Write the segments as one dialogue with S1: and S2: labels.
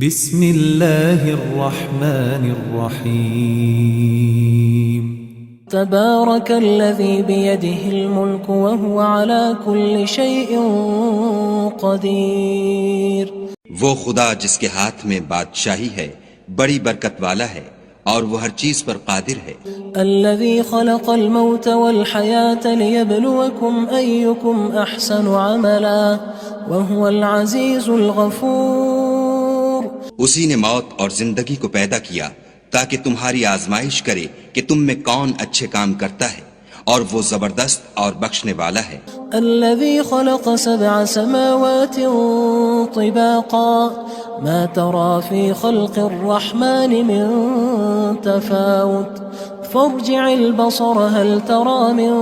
S1: بسم اللہ الرحمن الرحیم
S2: تبارك الذي بيده الملك وهو على كل شيء قدير.
S3: وہ خدا جس کے ہاتھ میں بادشاہی ہے بڑی برکت والا ہے اور وہ ہر چیز پر قادر ہے.
S2: الذي خلق الموت والحياة ليبلوكم أيكم أحسن عملا وهو العزيز الغفور.
S3: اسی نے موت اور زندگی کو پیدا کیا تاکہ تمہاری آزمائش کرے کہ تم میں کون اچھے کام کرتا ہے اور وہ زبردست اور بخشنے والا ہے.
S2: الذي خلق 7 سماوات طباقا ما ترى في خلق الرحمن من تفاوت فارجع البصر هل ترى من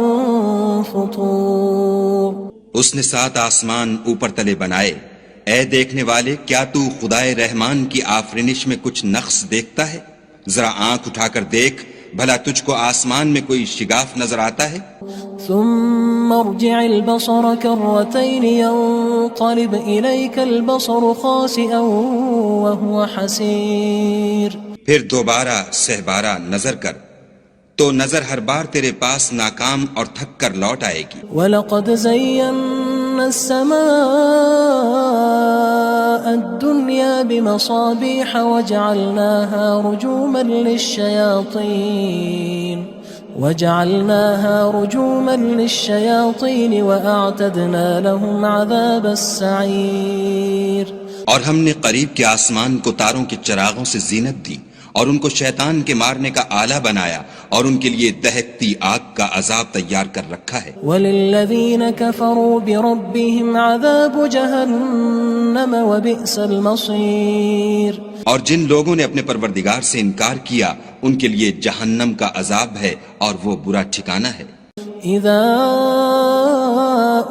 S2: فطور.
S3: اس نے 7 آسمان اوپر تلے بنائے. اے دیکھنے والے کیا تو خدائے رحمان کی آفرینش میں کچھ نقص دیکھتا ہے؟ ذرا آنکھ اٹھا کر دیکھ بھلا تجھ کو آسمان میں کوئی شگاف نظر آتا ہے؟
S2: ثم ارجع البصر كرتين ينقلب إليك البصر خاسئا وهو حسير.
S3: پھر دوبارہ سہبارہ نظر کر تو نظر ہر بار تیرے پاس ناکام اور تھک کر لوٹ آئے گی.
S2: وَلَقَدْ زَيَّنَّا السَّمَاءَ الدُّنْيَا بِمَصَابِيحَ وَجَعَلْنَاهَا رُجُومًا لِلشَّيَاطِينِ وَأَعْتَدْنَا لَهُمْ عَذَابَ السَّعِيرِ.
S3: اور ہم نے قریب کے آسمان کو تاروں کے چراغوں سے زینت دی اور ان کو شیطان کے مارنے کا آلہ بنایا اور ان کے لیے دہکتی آگ کا عذاب تیار کر رکھا ہے.
S2: وَلِلَّذِينَ كَفَرُوا بِرَبِّهِمْ عَذَابُ جَهَنَّمَ وَبِئْسَ الْمَصِيرُ.
S3: اور جن لوگوں نے اپنے پروردگار سے انکار کیا ان کے لیے جہنم کا عذاب ہے اور وہ برا ٹھکانہ ہے.
S2: اذا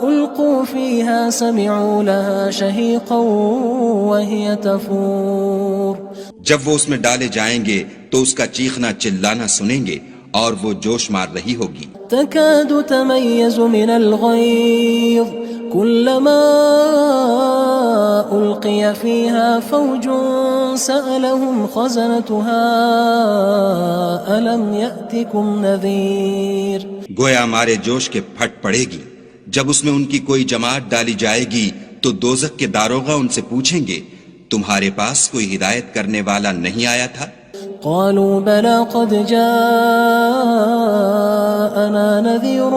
S2: القوا فيها سمعوا لها شهيقا وهي تفور.
S3: جب وہ اس میں ڈالے جائیں گے تو اس کا چیخنا چلانا سنیں گے اور وہ جوش مار رہی ہوگی.
S2: تكاد تميز من الغيظ كلما ألقي فيها فوج سألهم خزنتها ألم يأتكم نذير.
S3: گویا مارے جوش کے پھٹ پڑے گی. جب اس میں ان کی کوئی جماعت ڈالی جائے گی تو دوزخ کے داروغہ ان سے پوچھیں گے تمہارے پاس کوئی ہدایت کرنے والا نہیں آیا تھا؟
S2: قالوا بلى قد جاءنا نذير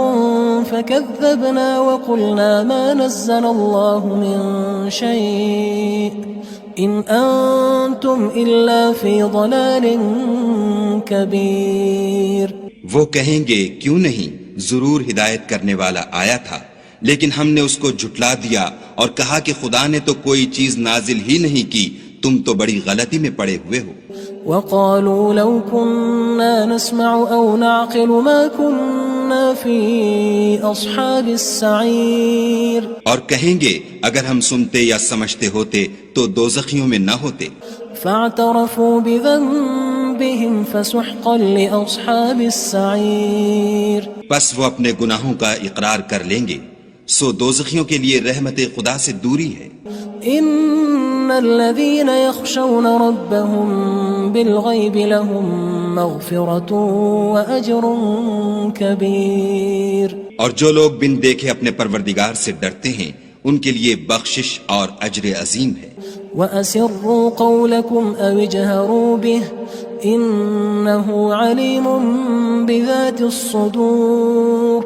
S2: فكذبنا وقلنا ما نزل الله من شيء إن أنتم إلا في ضلال كبير.
S3: وہ کہیں گے کیوں نہیں، ضرور ہدایت کرنے والا آیا تھا لیکن ہم نے اس کو جھٹلا دیا اور کہا کہ خدا نے تو کوئی چیز نازل ہی نہیں کی، تم تو بڑی غلطی میں پڑے ہوئے ہو.
S2: وقالوا لو كنا نسمع أو نعقل ما كنا في أصحاب السعير.
S3: اور کہیں گے اگر ہم سنتے یا سمجھتے ہوتے تو دوزخیوں میں نہ ہوتے.
S2: فاعترفوا بذنبهم فسحقا لأصحاب السعير.
S3: پس وہ اپنے گناہوں کا اقرار کر لیں گے سو دوزخیوں کے لیے رحمت خدا سے دوری ہے.
S2: ان الذين يخشون ربهم بالغيب لهم مغفرة وأجر كبير.
S3: اور جو لوگ بن دیکھے اپنے پروردگار سے ڈرتے ہیں ان کے لیے بخشش اور اجر عظیم ہے.
S2: وَأَسِرُّوا قَوْلَكُمْ أَوِ اجْهَرُوا بِهِ إِنَّهُ عَلِيمٌ بِذَاتِ الصُّدُورِ.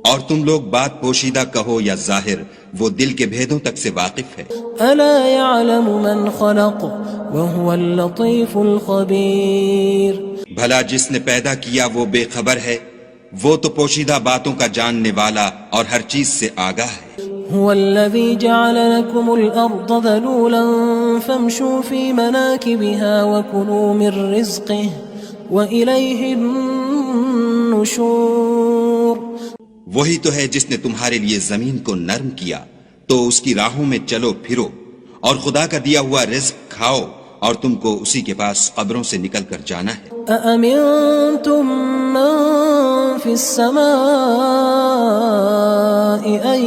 S3: اور تم لوگ بات پوشیدہ کہو یا ظاہر وہ دل کے بھیدوں تک سے واقف ہے.
S2: أَلَا يَعْلَمُ مَنْ خَلَقَ وَهُوَ اللَّطِيفُ الْخَبِيرُ.
S3: بھلا جس نے پیدا کیا وہ بے خبر ہے، وہ تو پوشیدہ باتوں کا جاننے والا اور ہر چیز سے آگاہ ہے.
S2: هو الذي جعل لكم الأرض ذلولا فامشوا في مناكبها وكلوا من رزقه وإليه النشور.
S3: وہی تو ہے جس نے تمہارے لیے زمین کو نرم کیا تو اس کی راہوں میں چلو پھرو اور خدا کا دیا ہوا رزق کھاؤ اور تم کو اسی کے پاس قبروں سے نکل کر جانا ہے.
S2: أأمنتم من في السماء أن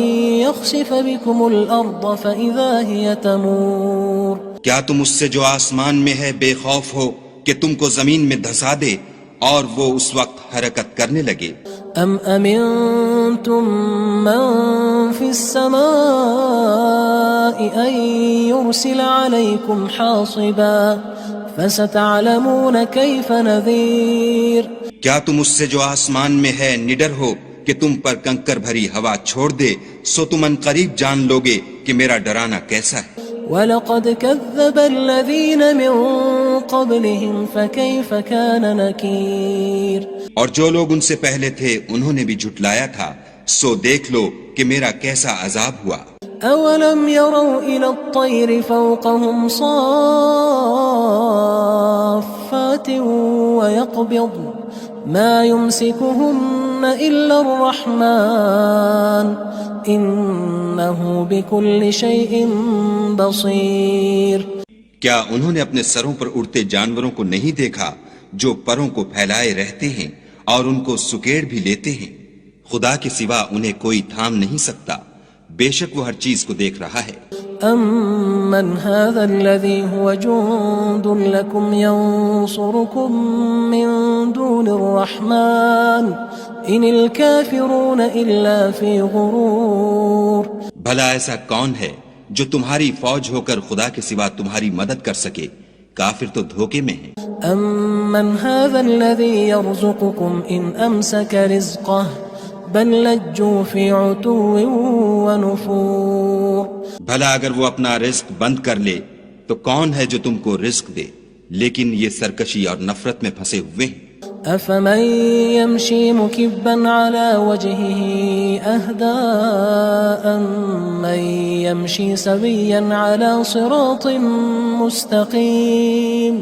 S2: يخسف بكم الأرض فإذا هي تمور.
S3: کیا تم اس سے جو آسمان میں ہے بے خوف ہو کہ تم کو زمین میں دھسا دے اور وہ اس وقت حرکت کرنے لگے؟
S2: ام امنتم من في السماء ان يرسل عليكم حاصبا فستعلمون كيف نذير
S3: کیا تم اس سے جو آسمان میں ہے نڈر ہو کہ تم پر کنکر بھری ہوا چھوڑ دے، سو تم ان قریب جان لوگے کہ میرا ڈرانا کیسا ہے۔
S2: وَلَقَدْ كَذَّبَ الَّذِينَ مِن قَبْلِهِمْ فَكَيْفَ كَانَ نَكِيرٌ
S3: اور جو لوگ ان سے پہلے تھے انہوں نے بھی جھٹلایا تھا، سو دیکھ لو کہ میرا کیسا عذاب ہوا۔
S2: أَوَلَمْ يَرَوْا إِلَى الطَّيْرِ فَوْقَهُمْ صَافَّاتٍ وَيَقْبِضْنَ مَا يُمْسِكُهُنَّ إِلَّا الرَّحْمَنُ إِنَّهُ بِكُلِّ شَيْءٍ بَصِيرٌ
S3: کیا انہوں نے اپنے سروں پر اڑتے جانوروں کو نہیں دیکھا جو پروں کو پھیلائے رہتے ہیں اور ان کو سکیڑ بھی لیتے ہیں؟ خدا کے سوا انہیں کوئی تھام نہیں سکتا، بے شک وہ ہر چیز کو دیکھ رہا ہے۔
S2: أَمَّنْ هَذَا الَّذِي هُوَ جُندٌ لَكُمْ يَنصُرُكُم مِّن دُونِ الرَّحْمَنِ إِنِ الْكَافِرُونَ إِلَّا فِي غُرُورٍ
S3: بھلا ایسا کون ہے جو تمہاری فوج ہو کر خدا کے سوا تمہاری مدد کر سکے؟ کافر تو دھوکے میں ہیں۔
S2: أَمَّنْ هَذَا الَّذِي يَرْزُقُكُمْ إِنْ أَمْسَكَ رِزْقَهُ بَلْ لَجُّوا فِي عُتُوٍّ وَنُفُورٍ
S3: بھلا اگر وہ اپنا رزق بند کر لے تو کون ہے جو تم کو رزق دے؟ لیکن یہ سرکشی اور نفرت میں پھنسے ہوئے ہیں۔
S2: أَفَمَن يَمْشِي مُكِبًّا عَلَى وَجْهِهِ أَهْدَىٰ أَمَّن يَمْشِي سَوِيًّا عَلَى صِرَاطٍ مُّسْتَقِيمٍ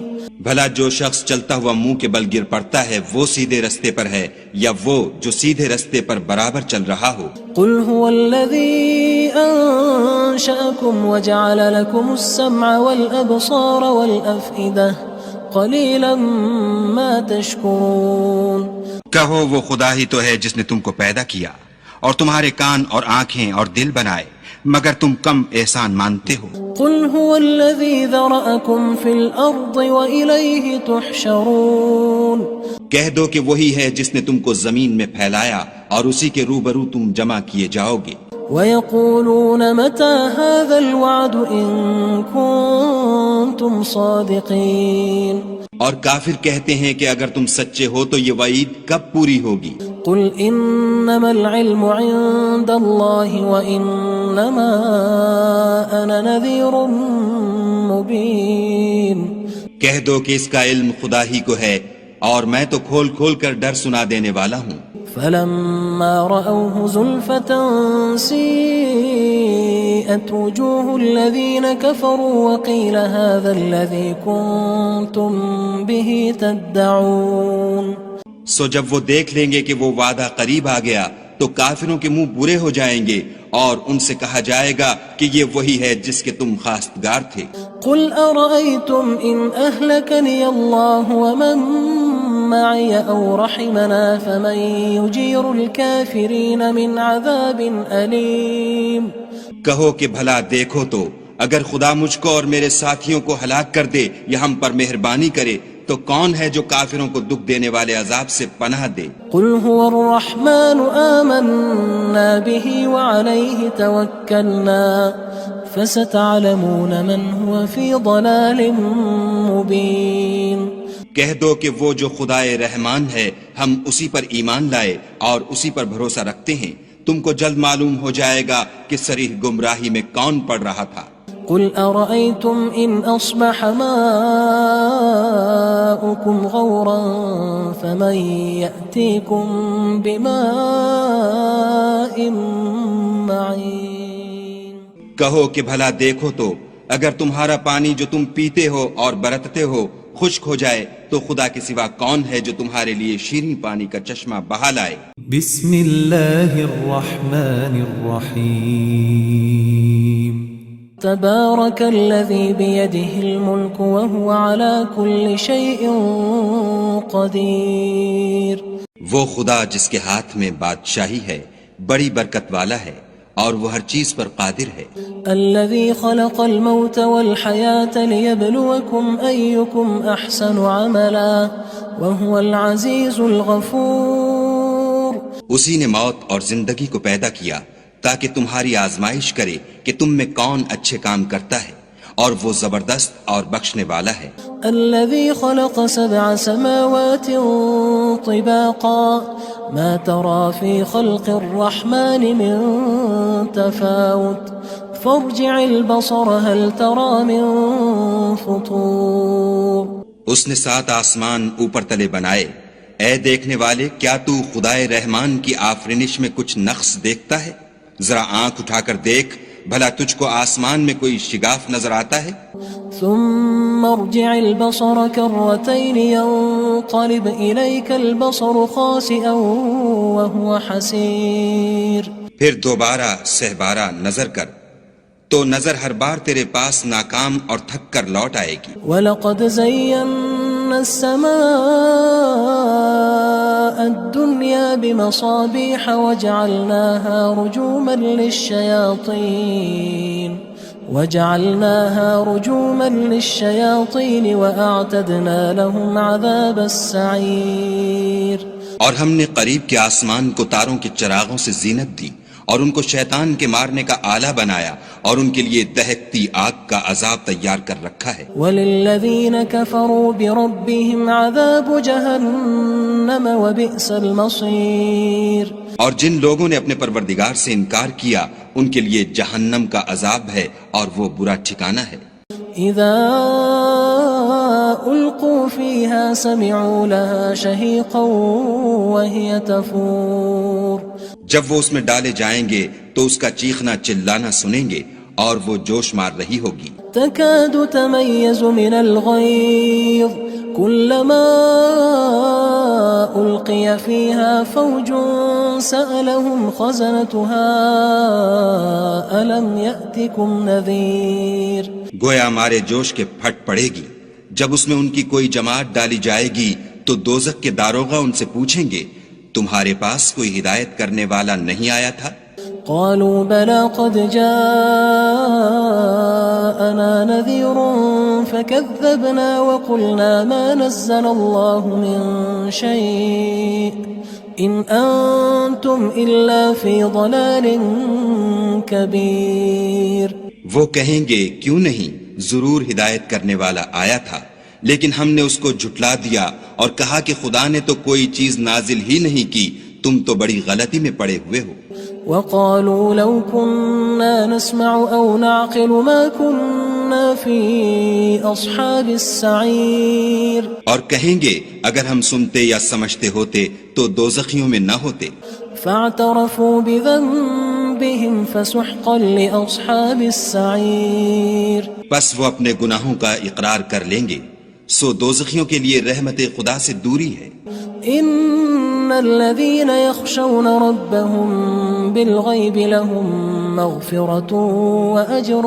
S3: بھلا جو شخص چلتا ہوا منہ کے بل گر پڑتا ہے وہ سیدھے رستے پر ہے یا وہ جو سیدھے رستے پر برابر چل رہا ہو؟
S2: قُلْ هُوَ الَّذِي أَنشَأَكُمْ وَجَعَلَ لَكُمُ السَّمْعَ وَالْأَبْصَارَ وَالْأَفْئِدَةَ قَلِيلًا مَا تَشْكُرُونَ
S3: کہو وہ خدا ہی تو ہے جس نے تم کو پیدا کیا اور تمہارے کان اور آنکھیں اور دل بنائے، مگر تم کم احسان مانتے ہو۔
S2: قُلْ هُوَ الَّذِي ذَرَأَكُمْ فِي الْأَرْضِ وَإِلَيْهِ تُحْشَرُونَ
S3: کہہ دو کہ وہی ہے جس نے تم کو زمین میں پھیلایا اور اسی کے روبرو تم جمع کیے جاؤ گے۔
S2: وَيَقُولُونَ مَتَى هَذَا الْوَعْدُ إِن كُنتُمْ صَادِقِينَ
S3: اور کافر کہتے ہیں کہ اگر تم سچے ہو تو یہ وعید کب پوری ہوگی؟
S2: قُلْ إِنَّمَا الْعِلْمُ عِندَ اللَّهِ وَإِنَّمَا أَنَا نَذِيرٌ مُّبِينٌ
S3: کہہ دو کہ اس کا علم خدا ہی کو ہے اور میں تو کھول کھول کر ڈر سنا دینے والا ہوں۔
S2: فَلَمَّا رَأَوْهُ زُلْفَةً سِيئَتْ وُجُوهُ الَّذِينَ كَفَرُوا وَقِيلَ هَذَا الَّذِي كُنتُم بِهِ تَدَّعُونَ
S3: سو جب وہ دیکھ لیں گے کہ وہ وعدہ قریب آ گیا تو کافروں کے منہ برے ہو جائیں گے اور ان سے کہا جائے گا کہ یہ وہی ہے جس کے تم خواستگار تھے۔
S2: قُلْ أَرَأَيْتُمْ إِنْ أَهْلَكَنِيَ اللَّهُ وَمَن مَّعِيَ أَوْ رَحِمَنَا فَمَن يُجِيرُ الْكَافِرِينَ مِنْ عَذَابٍ أَلِيمٍ
S3: کہو کہ بھلا دیکھو تو اگر خدا مجھ کو اور میرے ساتھیوں کو ہلاک کر دے یا ہم پر مہربانی کرے تو کون ہے جو کافروں کو دکھ دینے والے عذاب سے پناہ دے؟
S2: قُلْ هُوَ الرَّحْمَنُ آمَنَّا بِهِ وَعَلَيْهِ تَوَكَّلْنَا فَسَتَعْلَمُونَ مَنْ هُوَ فِي ضَلَالٍ مُّبِينٍ
S3: کہہ دو کہ وہ جو خدائے رحمان ہے ہم اسی پر ایمان لائے اور اسی پر بھروسہ رکھتے ہیں، تم کو جلد معلوم ہو جائے گا کہ صریح گمراہی میں کون پڑ رہا تھا۔
S2: قُلْ أَرَأَيْتُمْ إِنْ أَصْبَحَ مَاؤُكُمْ غَوْرًا فَمَن يَأْتِيكُم بِمَاءٍ مَّعِينٍ
S3: کہو کہ بھلا دیکھو تو اگر تمہارا پانی جو تم پیتے ہو اور برتتے ہو خشک ہو جائے تو خدا کے سوا کون ہے جو تمہارے لیے شیریں پانی کا چشمہ بہا لائے؟
S1: بسم اللہ الرحمن الرحیم
S2: تبارك الذي بيده الملك وهو على كل شيء قدير
S3: وہ خدا جس کے ہاتھ میں بادشاہی ہے بڑی برکت والا ہے اور وہ ہر چیز پر قادر ہے.
S2: الذي خلق الموت والحياة ليبلوكم أيكم أحسن عملا وهو العزيز الغفور.
S3: اسی نے موت اور زندگی کو پیدا کیا تاکہ تمہاری آزمائش کرے کہ تم میں کون اچھے کام کرتا ہے، اور وہ زبردست اور بخشنے والا ہے.
S2: الذي خلق 7 سماوات طباقا ما ترى في خلق الرحمن من تفاوت فارجع البصر هل ترى من فطور.
S3: اس نے 7 آسمان اوپر تلے بنائے. اے دیکھنے والے، کیا تو خدائے رحمان کی آفرینش میں کچھ نقص دیکھتا ہے؟ ذرا آنکھ اٹھا کر دیکھ، بھلا تجھ کو آسمان میں کوئی شگاف نظر آتا ہے؟
S2: ثم ارجع البصر كرتين ينقلب إليك البصر خاسئا وهو حسير.
S3: پھر دوبارہ سہبارہ نظر کر تو نظر ہر بار تیرے پاس ناکام اور تھک کر لوٹ آئے گی.
S2: وَلَقَدْ زَيَّنَّا السَّمَاءَ الدُّنْيَا بِمَصَابِيحَ وَجَعَلْنَاهَا رُجُومًا لِلشَّيَاطِينِ وَأَعْتَدْنَا لَهُمْ عَذَابَ السَّعِيرِ.
S3: اور ہم نے قریب کے آسمان کو تاروں کے چراغوں سے زینت دی اور ان کو شیطان کے مارنے کا آلہ بنایا اور ان کے لیے دہکتی آگ کا عذاب تیار کر رکھا ہے.
S2: وَلِلَّذِينَ كَفَرُوا بِرَبِّهِمْ عَذَابُ جَهَنَّمَ وَبِئْسَ الْمَصِيرُ.
S3: اور جن لوگوں نے اپنے پروردگار سے انکار کیا ان کے لیے جہنم کا عذاب ہے اور وہ برا ٹھکانہ ہے.
S2: اذا القوا فيها سمعوا لها شهيقا وهي تفور.
S3: جب وہ اس میں ڈالے جائیں گے تو اس کا چیخنا چلانا سنیں گے اور وہ جوش مار رہی ہوگی.
S2: تكاد تميز من الغيظ كلما ألقي فيها فوج سألهم خزنتها ألم يأتكم نذير.
S3: گویا ہمارے جوش کے پھٹ پڑے گی. جب اس میں ان کی کوئی جماعت ڈالی جائے گی تو دوزخ کے داروغہ ان سے پوچھیں گے تمہارے پاس کوئی ہدایت کرنے والا نہیں آیا تھا؟
S2: قالوا بلى قد جاءنا نذير فكذبنا وقلنا ما نزل الله من شيء إن أنتم إلا في ضلال كبير.
S3: وہ کہیں گے کیوں نہیں، ضرور ہدایت کرنے والا آیا تھا، لیکن ہم نے اس کو جھٹلا دیا اور کہا کہ خدا نے تو کوئی چیز نازل ہی نہیں کی، تم تو بڑی غلطی میں پڑے ہوئے ہو.
S2: وقالوا لو كنا نسمع أو نعقل ما كنا في أصحاب السعير.
S3: اور کہیں گے اگر ہم سنتے یا سمجھتے ہوتے تو دوزخیوں میں نہ ہوتے.
S2: فاعترفوا بذنبهم فسحقا لأصحاب السعير.
S3: بس وہ اپنے گناہوں کا اقرار کر لیں گے، سو دوزخیوں کے لیے رحمت خدا سے دوری ہے.
S2: ان الذين يخشون ربهم بالغيب لهم مغفرة واجر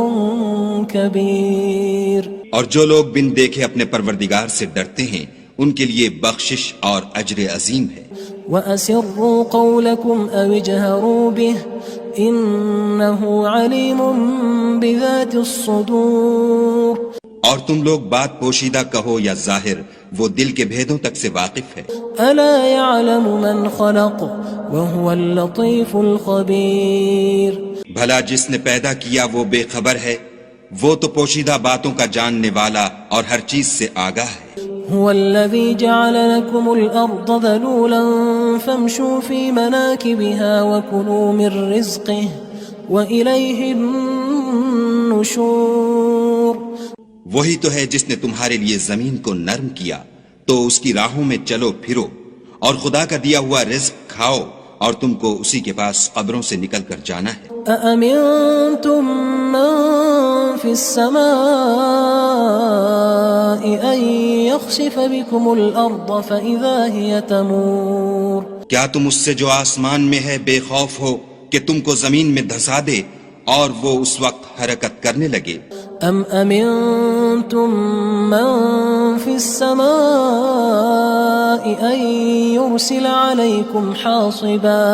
S2: كبير.
S3: اور جو لوگ بن دیکھے اپنے پروردگار سے ڈرتے ہیں ان کے لیے بخشش اور اجر عظیم ہے.
S2: واسروا قولكم او اجهروا به انه عليم بذات الصدور.
S3: اور تم لوگ بات پوشیدہ کہو یا ظاہر، وہ دل کے بھیدوں تک سے واقف ہے.
S2: الا يعلم من خلق وهو اللطيف الخبير.
S3: بھلا جس نے پیدا کیا وہ بے خبر ہے، وہ تو پوشیدہ باتوں کا جاننے والا اور ہر چیز سے آگاہ ہے.
S2: هو الذي جعل لكم الأرض ذلولا فامشوا في مناكبها وكلوا من رزقه وإليه النشور.
S3: وہی تو ہے جس نے تمہارے لیے زمین کو نرم کیا تو اس کی راہوں میں چلو پھرو اور خدا کا دیا ہوا رزق کھاؤ اور تم کو اسی کے پاس قبروں سے نکل کر جانا ہے.
S2: أأمنتم من في السماء أن يخسف بكم الأرض فإذا هي تمور.
S3: کیا تم اس سے جو آسمان میں ہے بے خوف ہو کہ تم کو زمین میں دھسا دے اور وہ اس وقت حرکت کرنے لگے؟
S2: ام امنتم من في السماء ان يرسل عليكم حاصبا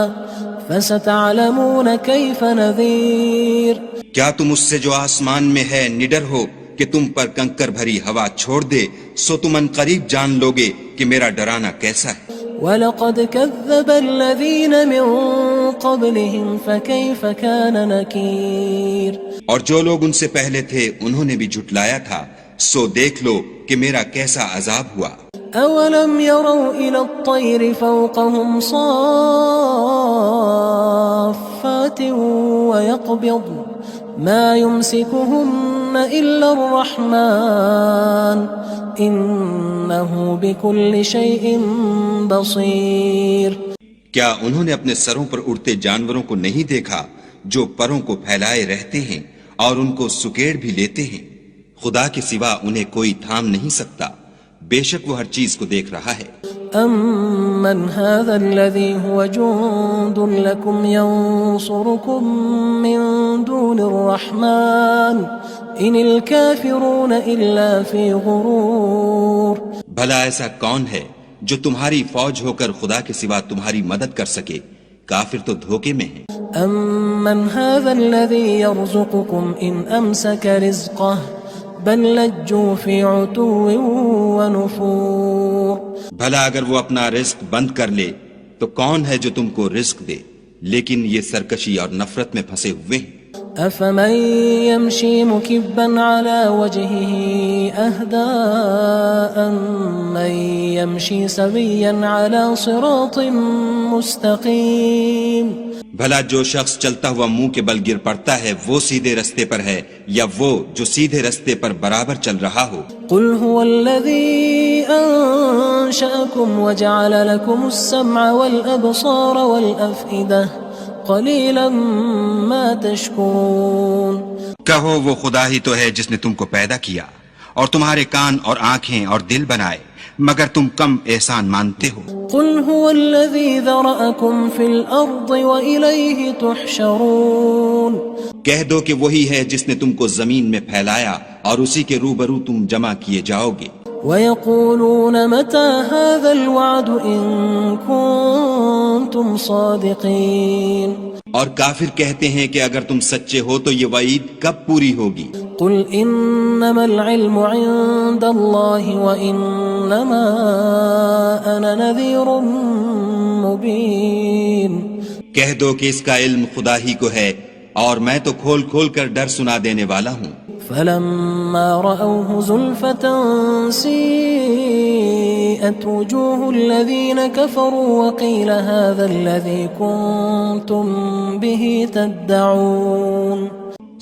S2: فستعلمون كيف نذير
S3: کیا تم اس سے جو آسمان میں ہے نڈر ہو کہ تم پر کنکر بھری ہوا چھوڑ دے، سو تم ان قریب جان لوگے کہ میرا ڈرانا کیسا ہے۔
S2: وَلَقَدْ كَذَّبَ الَّذِينَ مِن قَبْلِهِمْ فَكَيْفَ كَانَ نَكِيرٌ
S3: اور جو لوگ ان سے پہلے تھے انہوں نے بھی جھٹلایا تھا، سو دیکھ لو کہ میرا کیسا عذاب ہوا۔
S2: أَوَلَمْ يَرَوْا إِلَى الطَّيْرِ فَوْقَهُمْ صَافَّاتٍ وَيَقْبِضْنَ مَا يُمْسِكُهُنَّ إِلَّا الرَّحْمَنُ إِنَّهُ بِكُلِّ شَيْءٍ بَصِيرٌ
S3: کیا انہوں نے اپنے سروں پر اڑتے جانوروں کو نہیں دیکھا جو پروں کو پھیلائے رہتے ہیں اور ان کو سکیڑ بھی لیتے ہیں؟ خدا کے سوا انہیں کوئی تھام نہیں سکتا، بے شک وہ ہر چیز کو دیکھ رہا ہے۔
S2: أَمَّنْ هَذَا الَّذِي هُوَ جُندٌ لَكُمْ يَنصُرُكُم مِّن دُونِ الرَّحْمَنِ إِنِ الْكَافِرُونَ إِلَّا فِي غُرُورٍ
S3: بھلا ایسا کون ہے جو تمہاری فوج ہو کر خدا کے سوا تمہاری مدد کر سکے؟ کافر تو دھوکے میں ہیں۔
S2: أَمَّنْ هَذَا الَّذِي يَرْزُقُكُمْ إِنْ أَمْسَكَ رِزْقَهُ بَل لَجُّوا فِي عُتُوٍّ وَنُفُورٍ
S3: بھلا اگر وہ اپنا رزق بند کر لے تو کون ہے جو تم کو رزق دے؟ لیکن یہ سرکشی اور نفرت میں پھنسے ہوئے ہیں۔
S2: أَفَمَن يَمْشِي مُكِبًّا عَلَى وَجْهِهِ أَهْدَىٰ أَمَّن يَمْشِي سَوِيًّا عَلَى صِرَاطٍ مُّسْتَقِيمٍ
S3: بھلا جو شخص چلتا ہوا منہ کے بل گر پڑتا ہے وہ سیدھے رستے پر ہے یا وہ جو سیدھے رستے پر برابر چل رہا ہو؟
S2: قُلْ هُوَ الَّذِي أَنشَأَكُمْ وَجَعَلَ لَكُمُ السَّمْعَ وَالْأَبْصَارَ وَالْأَفْئِدَةَ قَلِيلًا مَا تَشْكُرُونَ
S3: کہو وہ خدا ہی تو ہے جس نے تم کو پیدا کیا اور تمہارے کان اور آنکھیں اور دل بنائے، مگر تم کم احسان مانتے ہو۔
S2: قُلْ هُوَ الَّذِي ذَرَأَكُمْ فِي الْأَرْضِ وَإِلَيْهِ تُحْشَرُونَ
S3: کہہ دو کہ وہی ہے جس نے تم کو زمین میں پھیلایا اور اسی کے روبرو تم جمع کیے جاؤ گے۔
S2: وَيَقُولُونَ مَتَى هَذَا الْوَعْدُ إِن كُنتُمْ صَادِقِينَ
S3: اور کافر کہتے ہیں کہ اگر تم سچے ہو تو یہ وعید کب پوری ہوگی؟
S2: قُلْ إِنَّمَا الْعِلْمُ عِندَ اللَّهِ وَإِنَّمَا أَنَا نَذِيرٌ مُّبِينٌ
S3: کہہ دو کہ اس کا علم خدا ہی کو ہے اور میں تو کھول کھول کر ڈر سنا دینے والا ہوں۔
S2: فَلَمَّا رَأَوْهُ زُلْفَةً سِيئَتْ وُجُوهُ الَّذِينَ كَفَرُوا وَقِيلَ هَذَا الَّذِي كُنتُم بِهِ تَدَّعُونَ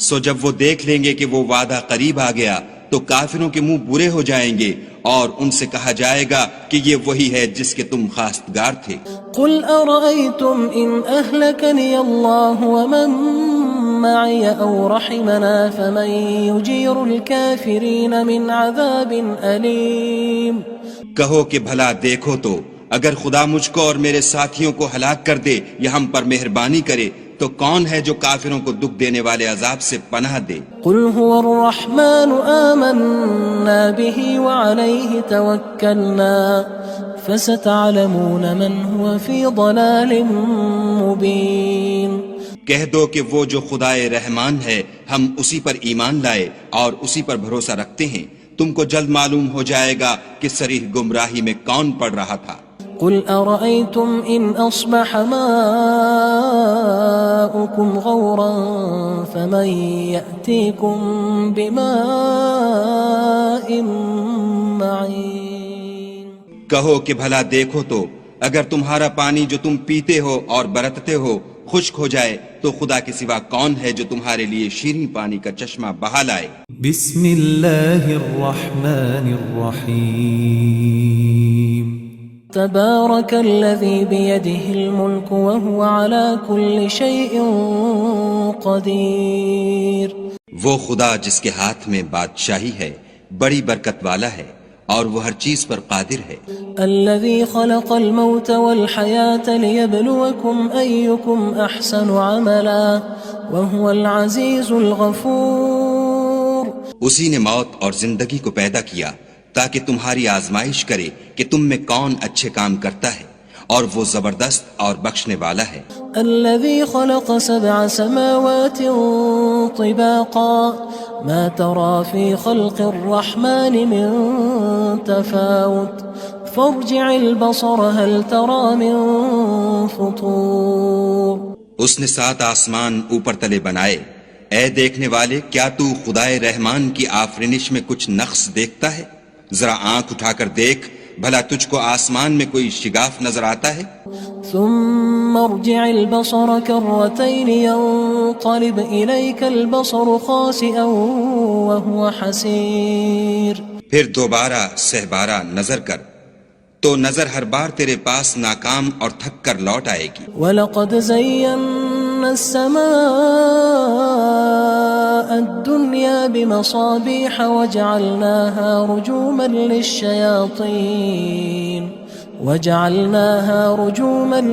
S3: سو جب وہ دیکھ لیں گے کہ وہ وعدہ قریب آ گیا تو کافروں کے منہ برے ہو جائیں گے اور ان سے کہا جائے گا کہ یہ وہی ہے جس کے تم خواستگار تھے۔
S2: قُلْ أَرَأَيْتُمْ إِنْ أَهْلَكَنِيَ اللَّهُ وَمَن مَّعِيَ أَوْ رَحِمَنَا فَمَن يُجِيرُ الْكَافِرِينَ مِنْ عَذَابٍ أَلِيمٍ
S3: کہو کہ بھلا دیکھو تو اگر خدا مجھ کو اور میرے ساتھیوں کو ہلاک کر دے یا ہم پر مہربانی کرے تو کون ہے جو کافروں کو دکھ دینے والے عذاب سے پناہ دے؟
S2: قُلْ هُوَ الرَّحْمَنُ آمَنَّا بِهِ وَعَلَيْهِ تَوَكَّلْنَا فَسَتَعْلَمُونَ مَنْ هُوَ فِي ضَلَالٍ مُّبِينٍ
S3: کہہ دو کہ وہ جو خدائے رحمان ہے ہم اسی پر ایمان لائے اور اسی پر بھروسہ رکھتے ہیں، تم کو جلد معلوم ہو جائے گا کہ صریح گمراہی میں کون پڑ رہا تھا۔
S2: قُلْ أَرَأَيْتُمْ إِنْ أَصْبَحَ مَاؤُكُمْ غَوْرًا فَمَن يَأْتِيكُم بِمَاءٍ مَّعِينٍ
S3: کہو کہ بھلا دیکھو تو اگر تمہارا پانی جو تم پیتے ہو اور برتتے ہو خشک ہو جائے تو خدا کے سوا کون ہے جو تمہارے لیے شیریں پانی کا چشمہ بہا لائے؟
S1: بسم اللہ الرحمن الرحیم
S2: تبارك الذي بيده الملك وهو على كل شيء قدير
S3: وہ خدا جس کے ہاتھ میں بادشاہی ہے بڑی برکت والا ہے اور وہ ہر چیز پر قادر ہے۔
S2: الذي خلق الموت والحياة ليبلوكم أيكم أحسن عملا وهو العزيز الغفور
S3: اسی نے موت اور زندگی کو پیدا کیا تاکہ تمہاری آزمائش کرے کہ تم میں کون اچھے کام کرتا ہے، اور وہ زبردست اور بخشنے والا ہے۔
S2: الذي خلق 7 سماوات طباقا ما ترى في خلق الرحمن من تفاوت فارجع البصر هل ترى من فطور۔
S3: اس نے 7 آسمان اوپر تلے بنائے، اے دیکھنے والے کیا تو خدائے رحمان کی آفرینش میں کچھ نقص دیکھتا ہے؟ ذرا آنکھ اٹھا کر دیکھ، بھلا تجھ کو آسمان میں کوئی شگاف نظر آتا ہے؟
S2: ثم ارجع البصر كرتين ينقلب إليك البصر خاسئا وهو حسير۔
S3: پھر دوبارہ سہبارہ نظر کر تو نظر ہر بار تیرے پاس ناکام اور تھک کر لوٹ آئے گی۔
S2: وَلَقَدْ زَيَّنَّا السَّمَاءَ الدُّنْيَا بِمَصَابِيحَ وَجَعَلْنَاهَا رُجُومًا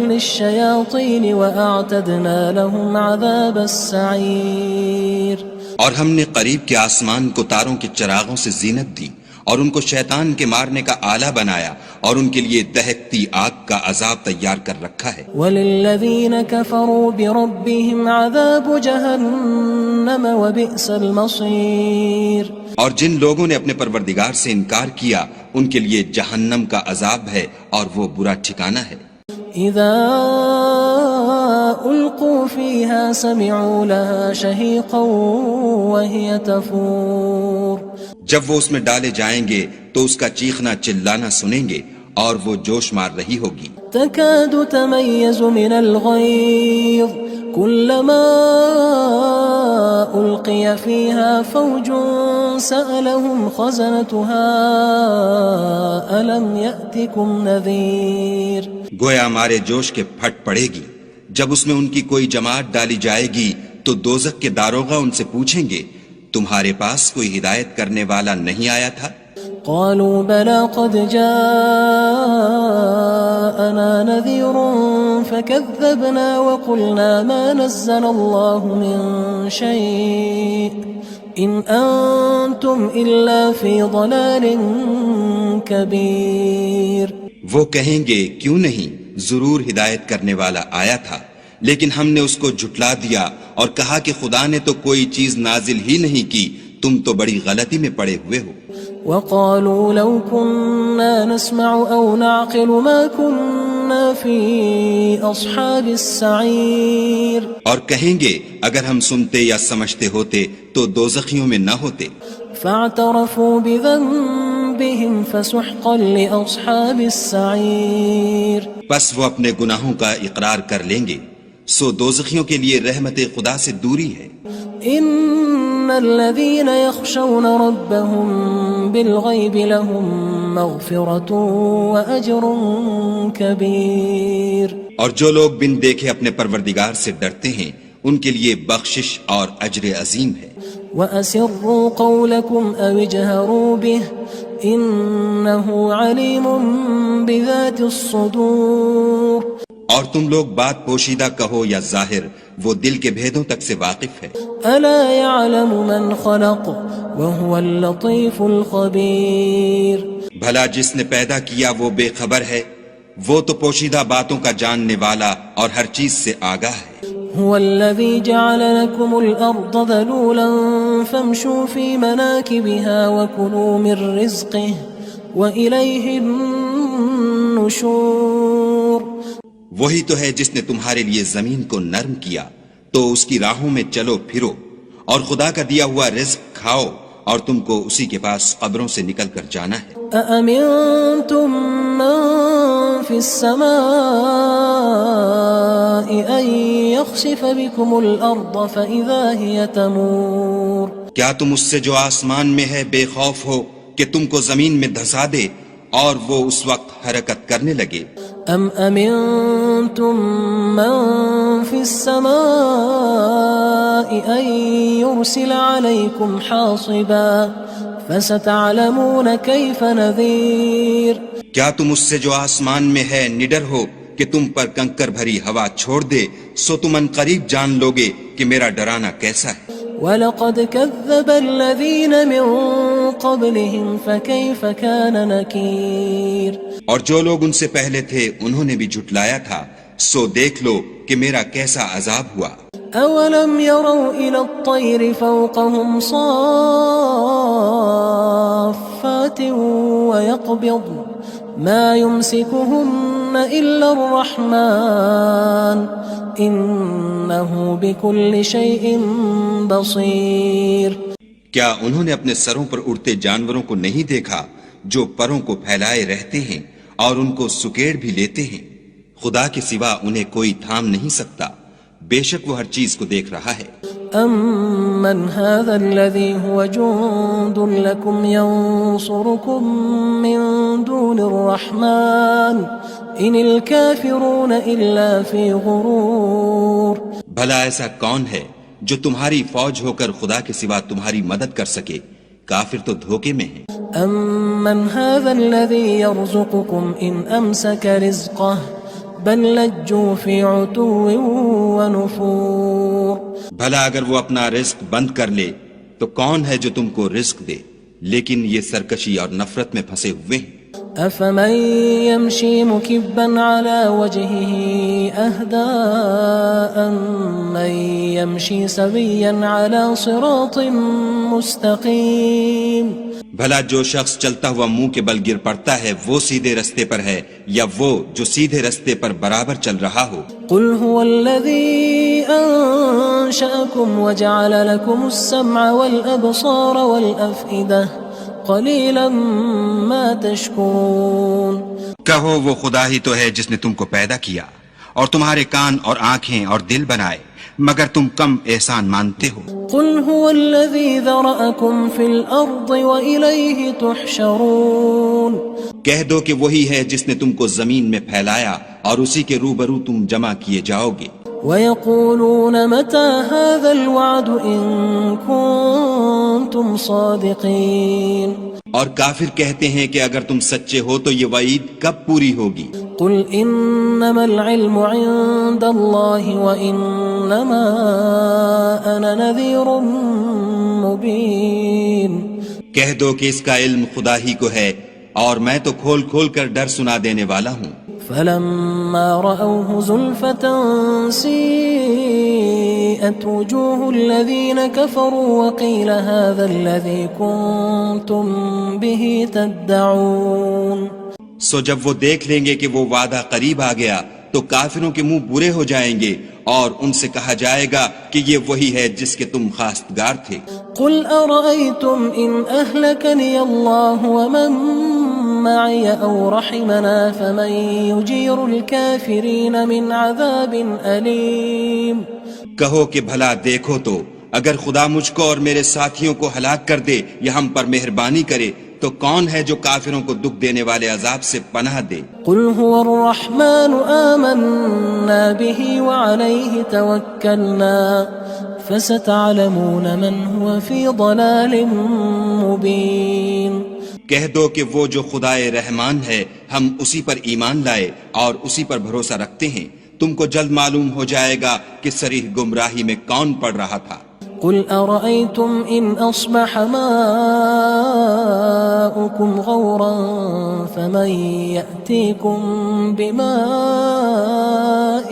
S2: لِلشَّيَاطِينِ وَأَعْتَدْنَا لَهُمْ عَذَابَ السَّعِيرِ۔
S3: اور ہم نے قریب کے آسمان کو تاروں کے چراغوں سے زینت دی اور ان کو شیطان کے مارنے کا آلہ بنایا اور ان کے لیے دہکتی آگ کا عذاب تیار کر رکھا ہے۔
S2: وَلِلَّذِينَ كَفَرُوا بِرَبِّهِمْ عَذَابُ جَهَنَّمَ وَبِئْسَ الْمَصِيرُ۔
S3: اور جن لوگوں نے اپنے پروردگار سے انکار کیا ان کے لیے جہنم کا عذاب ہے اور وہ برا ٹھکانہ ہے۔
S2: اذا القوا فيها سمعوا لها شهيقا وهي تفور۔
S3: جب وہ اس میں ڈالے جائیں گے تو اس کا چیخنا چلانا سنیں گے اور وہ جوش مار رہی ہوگی۔
S2: تكاد تميز من الغيظ كلما ألقي فيها فوج سألهم خزنتها ألم يأتكم نذير۔
S3: گویا ہمارے جوش کے پھٹ پڑے گی جب اس میں ان کی کوئی جماعت ڈالی جائے گی تو دوزخ کے داروغہ ان سے پوچھیں گے تمہارے پاس کوئی ہدایت کرنے والا نہیں آیا تھا؟
S2: قالوا بلى قد جاءنا نذير فكذبنا وقلنا ما نزل الله من شيء إن أنتم إلا في ضلال كبير۔
S3: وہ کہیں گے کیوں نہیں، ضرور ہدایت کرنے والا آیا تھا، لیکن ہم نے اس کو جھٹلا دیا اور کہا کہ خدا نے تو کوئی چیز نازل ہی نہیں کی، تم تو بڑی غلطی میں پڑے ہوئے ہو۔
S2: وقالوا لو كنا نسمع أو نعقل ما كنا في أصحاب السعير۔
S3: اور کہیں گے اگر ہم سنتے یا سمجھتے ہوتے تو دوزخیوں میں نہ ہوتے۔
S2: فاعترفوا بذنبهم فسحقا لأصحاب السعير۔
S3: پس وہ اپنے گناہوں کا اقرار کر لیں گے، سو دوزخیوں کے لیے رحمت خدا سے دوری ہے۔
S2: ان الذين يخشون ربهم بالغيب لهم مغفرة واجر كبير۔
S3: اور جو لوگ بن دیکھے اپنے پروردگار سے ڈرتے ہیں ان کے لیے بخشش اور اجر عظیم ہے۔
S2: وَأَسِرُّوا قَوْلَكُمْ أَوِ اجْهَرُوا بِهِ إِنَّهُ عَلِيمٌ بِذَاتِ الصُّدُورِ۔
S3: اور تم لوگ بات پوشیدہ کہو یا ظاہر، وہ دل کے بھیدوں تک سے واقف ہے۔
S2: أَلَا يَعْلَمُ مَنْ خَلَقَ وَهُوَ اللَّطِيفُ الْخَبِيرُ۔
S3: بھلا جس نے پیدا کیا وہ بے خبر ہے، وہ تو پوشیدہ باتوں کا جاننے والا اور ہر چیز سے آگاہ ہے۔
S2: هو الذي جعل لكم الأرض ذلولا فامشوا في مناكبها وكلوا من رزقه وإليه النشور۔
S3: وہی تو ہے جس نے تمہارے لیے زمین کو نرم کیا تو اس کی راہوں میں چلو پھرو اور خدا کا دیا ہوا رزق کھاؤ اور تم کو اسی کے پاس قبروں سے نکل کر جانا ہے۔
S2: أأمنتم من في السماء أن يخسف بكم الأرض فإذا هي تمور۔
S3: کیا تم اس سے جو آسمان میں ہے بے خوف ہو کہ تم کو زمین میں دھسا دے اور وہ اس وقت حرکت کرنے لگے؟
S2: ام امنتم من في السماء ان يرسل عليكم حاصبا فستعلمون كيف نذير۔
S3: کیا تم اس سے جو آسمان میں ہے نڈر ہو کہ تم پر کنکر بھری ہوا چھوڑ دے، سو تم ان قریب جان لوگے کہ میرا ڈرانا کیسا ہے۔
S2: وَلَقَدْ كَذَّبَ الَّذِينَ مِن قبلهم فكيف كان نكير
S3: اور جو لوگ ان سے پہلے تھے انہوں نے بھی جھٹلایا تھا، سو دیکھ لو کہ میرا کیسا عذاب ہوا۔
S2: أولم يروا إلى الطير فوقهم صافات ويقبض ما يمسكهن إلا الرحمن إنه بكل شيء بصير۔
S3: کیا انہوں نے اپنے سروں پر اڑتے جانوروں کو نہیں دیکھا جو پروں کو پھیلائے رہتے ہیں اور ان کو سکیڑ بھی لیتے ہیں؟ خدا کے سوا انہیں کوئی تھام نہیں سکتا، بے شک وہ ہر چیز کو دیکھ رہا ہے۔
S2: أَمَّنْ هَذَا الَّذِي هُوَ جُندٌ لَكُمْ يَنصُرُكُم مِّن دُونِ الرَّحْمَٰنِ إِنِ الْكَافِرُونَ إِلَّا فِي غُرُورٍ۔
S3: بھلا ایسا کون ہے جو تمہاری فوج ہو کر خدا کے سوا تمہاری مدد کر سکے؟ کافر تو دھوکے میں ہیں۔
S2: أَمَّنْ هَذَا الَّذِي يَرْزُقُكُمْ إِنْ أَمْسَكَ رِزْقَهُ بل لجوا فی عتو ونفور۔
S3: بھلا اگر وہ اپنا رزق بند کر لے تو کون ہے جو تم کو رزق دے، لیکن یہ سرکشی اور نفرت میں پھنسے ہوئے ہیں۔
S2: افمن يمشي مكبا على وجهه اهدى أمن يمشي سويا على صراط مستقيم۔
S3: بھلا جو شخص چلتا ہوا منہ کے بل گر پڑتا ہے وہ سیدھے رستے پر ہے یا وہ جو سیدھے رستے پر برابر چل رہا ہو؟
S2: قل هو الذي أنشأكم وجعل لكم السمع والأبصار والأفئدة قلیلا ما تشکرون۔
S3: کہو وہ خدا ہی تو ہے جس نے تم کو پیدا کیا اور تمہارے کان اور آنکھیں اور دل بنائے، مگر تم کم احسان مانتے ہو۔
S2: قل هو الذی ذرأکم فی الارض وإلیہ تحشرون۔
S3: کہہ دو کہ وہی ہے جس نے تم کو زمین میں پھیلایا اور اسی کے روبرو تم جمع کیے جاؤ گے۔
S2: وَيَقُولُونَ مَتَى هَذَا الْوَعْدُ إِن كُنتُمْ صَادِقِينَ۔
S3: اور کافر کہتے ہیں کہ اگر تم سچے ہو تو یہ وعید کب پوری ہوگی؟
S2: قُلْ إِنَّمَا الْعِلْمُ عِندَ اللَّهِ وَإِنَّمَا أَنَا نَذِيرٌ مُبِينٌ۔
S3: کہہ دو کہ اس کا علم خدا ہی کو ہے اور میں تو کھول کھول کر ڈر سنا دینے والا ہوں۔
S2: فلما رأوه زلفة سيئت وجوه الذين كفروا وقيل هذا الذي كنتم به تدعون۔
S3: سو جب وہ دیکھ لیں گے کہ وہ وعدہ قریب آ گیا تو کافروں کے منہ برے ہو جائیں گے اور ان سے کہا جائے گا کہ یہ وہی ہے جس کے تم خواستگار تھے۔
S2: قل أرأيتم إن أهلكني الله ومن معي أو رحمنا فمن يجير الكافرين من عذاب أليم۔
S3: کہو کہ بھلا دیکھو تو اگر خدا مجھ کو اور میرے ساتھیوں کو ہلاک کر دے یا ہم پر مہربانی کرے تو کون ہے جو کافروں کو دکھ دینے والے عذاب سے پناہ دے؟
S2: قل هو الرحمن آمنا به وعليه توكلنا فستعلمون من هو في ضلال مبين۔
S3: کہہ دو کہ وہ جو خدائے رحمان ہے ہم اسی پر ایمان لائے اور اسی پر بھروسہ رکھتے ہیں، تم کو جلد معلوم ہو جائے گا کہ صریح گمراہی میں کون پڑ رہا تھا۔
S2: قل أرأيتم إن أصبح ماؤكم غورا فمن يأتيكم بماء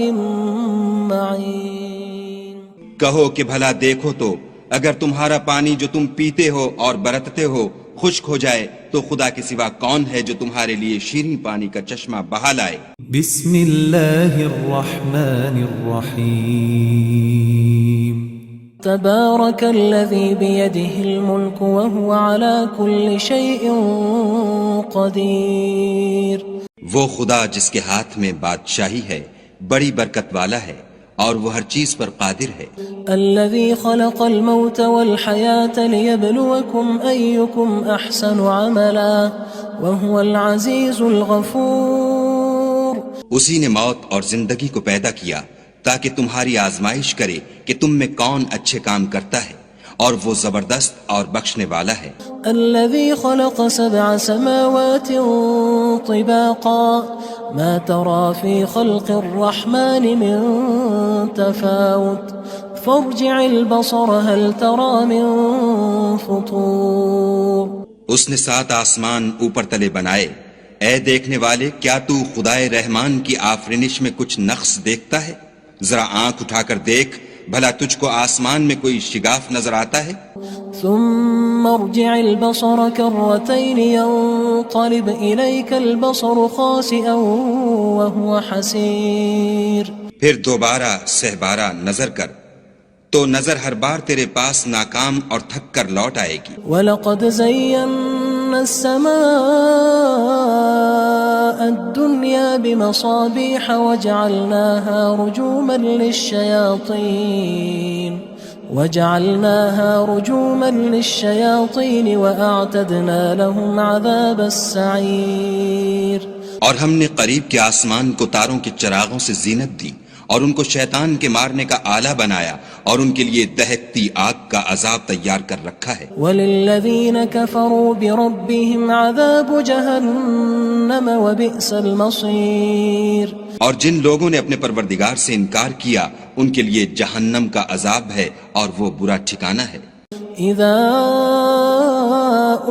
S2: معين۔
S3: کہو کہ بھلا دیکھو تو اگر تمہارا پانی جو تم پیتے ہو اور برتتے ہو خشک ہو جائے تو خدا کے سوا کون ہے جو تمہارے لیے شیریں پانی کا چشمہ بہا لائے؟
S1: بسم اللہ الرحمن الرحیم۔
S2: تبارك الذي بيده الملك وهو على كل شيء قدير۔
S3: وہ خدا جس کے ہاتھ میں بادشاہی ہے بڑی برکت والا ہے اور وہ ہر چیز پر قادر ہے۔
S2: الذي خلق الموت والحياة ليبلوكم أيكم أحسن عملا وهو العزيز الغفور۔
S3: اسی نے موت اور زندگی کو پیدا کیا تاکہ تمہاری آزمائش کرے کہ تم میں کون اچھے کام کرتا ہے اور وہ زبردست اور بخشنے والا ہے۔
S2: الذي خلق 7 سماوات طباقا ما ترى في خلق الرحمن من تفاوت فارجع البصر هل ترى من فطور۔
S3: اس نے 7 آسمان اوپر تلے بنائے، اے دیکھنے والے کیا تو خدائے رحمان کی آفرینش میں کچھ نقص دیکھتا ہے؟ ذرا آنکھ اٹھا کر دیکھ، بھلا تجھ کو آسمان میں کوئی شگاف نظر آتا ہے؟
S2: ثم ارجع البصر كرتين ينقلب إليك البصر خاسئا وهو حسير.
S3: پھر دوبارہ سہبارہ نظر کر تو نظر ہر بار تیرے پاس ناکام اور تھک کر لوٹ آئے گی.
S2: وَلَقَدْ زَيَّنَّا السَّمَاءَ الدُّنْيَا بِمَصَابِيحَ وَجَعَلْنَاهَا رُجُومًا لِلشَّيَاطِينِ وَأَعْتَدْنَا لَهُمْ عَذَابَ السَّعِيرِ.
S3: اور ہم نے قریب کے آسمان کو تاروں کے چراغوں سے زینت دی اور ان کو شیطان کے مارنے کا آلہ بنایا اور ان کے لیے دہکتی آگ کا عذاب تیار کر رکھا ہے.
S2: وَلِلَّذِينَ كَفَرُوا بِرَبِّهِمْ عَذَابُ جَهَنَّمَ وَبِئْسَ الْمَصِيرُ.
S3: اور جن لوگوں نے اپنے پروردگار سے انکار کیا ان کے لیے جہنم کا عذاب ہے اور وہ برا ٹھکانہ ہے.
S2: اذا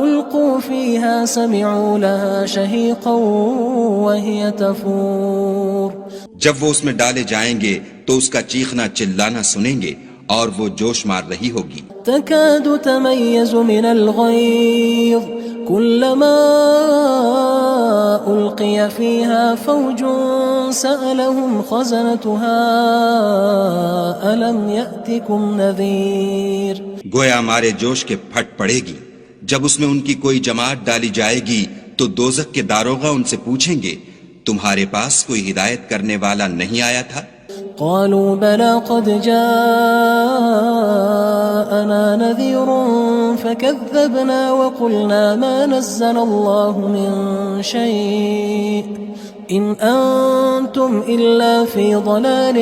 S2: القوا فيها سمعوا لها شهيقا وهي تفور.
S3: جب وہ اس میں ڈالے جائیں گے تو اس کا چیخنا چلانا سنیں گے اور وہ جوش مار رہی ہوگی.
S2: تكاد تميز من الغيظ كلما ألقي فيها فوج سألهم خزنتها ألم يأتكم نذير.
S3: گویا ہمارے جوش کے پھٹ پڑے گی جب اس میں ان کی کوئی جماعت ڈالی جائے گی تو دوزخ کے داروغہ ان سے پوچھیں گے تمہارے پاس کوئی ہدایت کرنے والا نہیں آیا تھا؟
S2: قالوا بلى قد جاءنا نذير فكذبنا وقلنا ما نزل الله من شيء إن أنتم إلا في ضلال